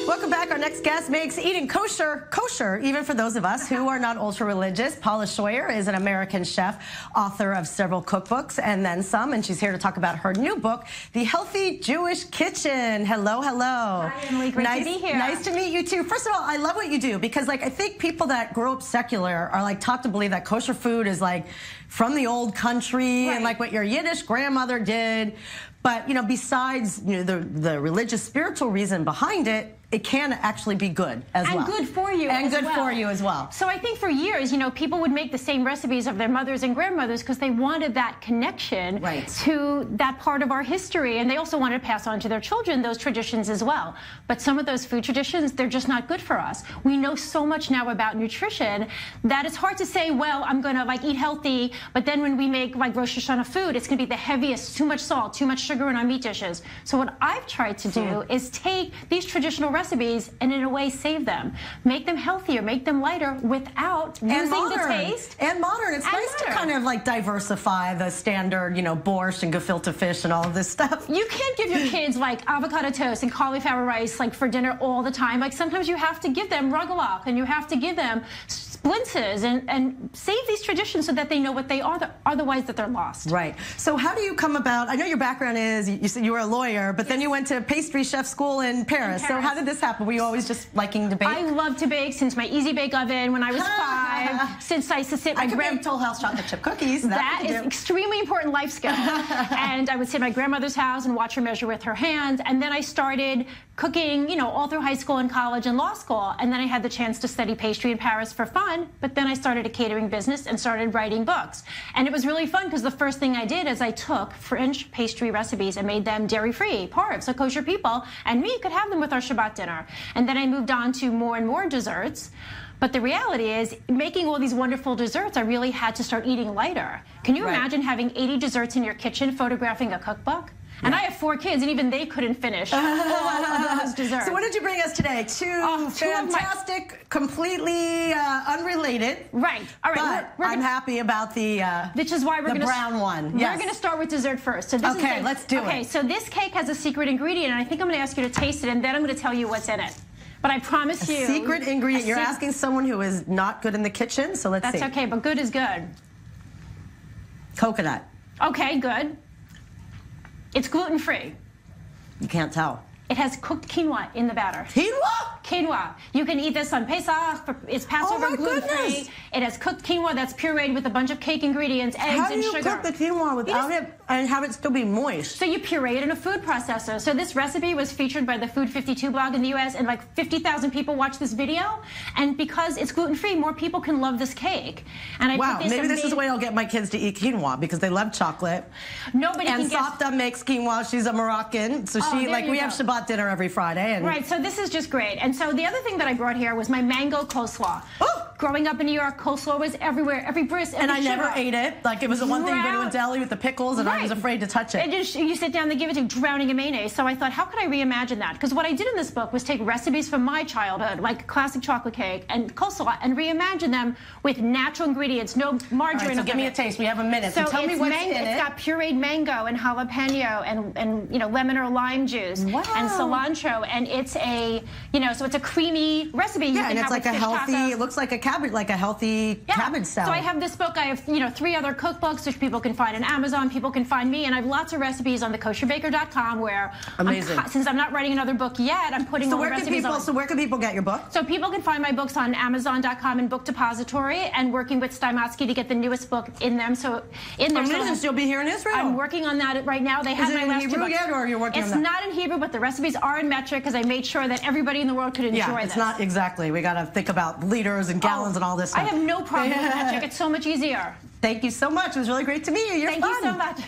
Welcome back. Our next guest makes eating kosher, even for those of us who are not ultra-religious. Paula Scheuer is an American chef, author of several cookbooks and then some, and she's here to talk about her new book, The Healthy Jewish Kitchen. Hello, hello. Hi, Emily. Great to be here. Nice to meet you, too. First of all, I love what you do because, I think people that grow up secular are, taught to believe that kosher food is, from the old country and, what your Yiddish grandmother did. But, besides, the religious, spiritual reason behind it, it can actually be good as well. And good for you and as good well. for you as well. So I think for years, people would make the same recipes of their mothers and grandmothers because they wanted that connection to that part of our history. And they also wanted to pass on to their children those traditions as well. But some of those food traditions, they're just not good for us. We know so much now about nutrition that it's hard to say, well, I'm going to eat healthy, but then when we make Rosh Hashanah food, it's going to be the heaviest, too much salt, too much sugar in our meat dishes. So what I've tried to do is take these traditional recipes and in a way save them, make them healthier, make them lighter without losing the taste. And modern. It's nice to kind of diversify the standard, borscht and gefilte fish and all of this stuff. You can't give your kids avocado toast and cauliflower rice for dinner all the time. Sometimes you have to give them rugelach and you have to give them splinces and save these traditions so that they know what they are, otherwise that they're lost. Right. So how do you come about, I know your background is, you said you were a lawyer, but then you went to pastry chef school in Paris. So how did this happen? Were you always just liking to bake? I love to bake since my Easy Bake Oven when I was 5. Since I used to sit I could make Toll House chocolate chip cookies. That is extremely important life skill. And I would sit at my grandmother's house and watch her measure with her hands. And then I started cooking, all through high school and college and law school. And then I had the chance to study pastry in Paris for fun. But then I started a catering business and started writing books. And it was really fun because the first thing I did is I took French pastry recipes and made them dairy-free, parve, so kosher people and me could have them with our Shabbat dinner. And then I moved on to more and more desserts. But the reality is, making all these wonderful desserts, I really had to start eating lighter. Can you imagine having 80 desserts in your kitchen, photographing a cookbook? And I have 4 kids, and even they couldn't finish all of those desserts. So what did you bring us today? Two fantastic, completely unrelated. Right. All right. But I'm happy about the which is why we're the brown one. We're going to start with dessert first. So this is let's do it. Okay, so this cake has a secret ingredient, and I think I'm going to ask you to taste it, and then I'm going to tell you what's in it. But I promise you... Secret ingredient. You're asking someone who is not good in the kitchen, so let's see. That's okay, but good is good. Coconut. Okay, good. It's gluten-free. You can't tell. It has cooked quinoa in the batter. Quinoa? Quinoa. You can eat this on Pesach. It's Passover gluten-free. It has cooked quinoa that's pureed with a bunch of cake ingredients, eggs, and sugar. How do you cook the quinoa without it and have it still be moist? So you puree it in a food processor. So this recipe was featured by the Food 52 blog in the U.S. and 50,000 people watched this video. And because it's gluten-free, more people can love this cake. And maybe this is the way I'll get my kids to eat quinoa because they love chocolate. Nobody can guess. And Safta makes quinoa. She's a Moroccan, so we have Shabbat dinner every Friday. Right, so this is just great. And so the other thing that I brought here was my mango coleslaw. Oh! Growing up in New York, coleslaw was everywhere, every bris, every And I never ate it. It was the one thing you go to a deli with the pickles, and I was afraid to touch it. And you sit down, they give it to you drowning in mayonnaise. So I thought, how could I reimagine that? Because what I did in this book was take recipes from my childhood, like classic chocolate cake and coleslaw, and reimagine them with natural ingredients, no margarine. All right, so give me a taste. We have a minute. So tell me what's in it. It's got pureed mango and jalapeno and lemon or lime juice and cilantro, and it's a so it's a creamy recipe. Yeah, and it's like a healthy. It looks like a cabbage, cabbage salad. So I have this book. I have 3 other cookbooks which people can find on Amazon. People can find me, and I have lots of recipes on thekosherbaker.com where since I'm not writing another book yet, I'm putting all the recipes on. So where can people get your book? So people can find my books on Amazon.com and Book Depository, and working with Steinmatsky to get the newest book in them. So in there, you'll be here in Israel. I'm working on that right now. They have my last 2 books. Is it in Hebrew yet, or you're working on that? It's not in Hebrew, but the recipes are in metric because I made sure that everybody in the world could enjoy this. Yeah, it's not exactly. We got to think about liters and gallons and all this stuff. I have no problem with metric. It's so much easier. Thank you so much. It was really great to meet you. You're fun. Thank you so much.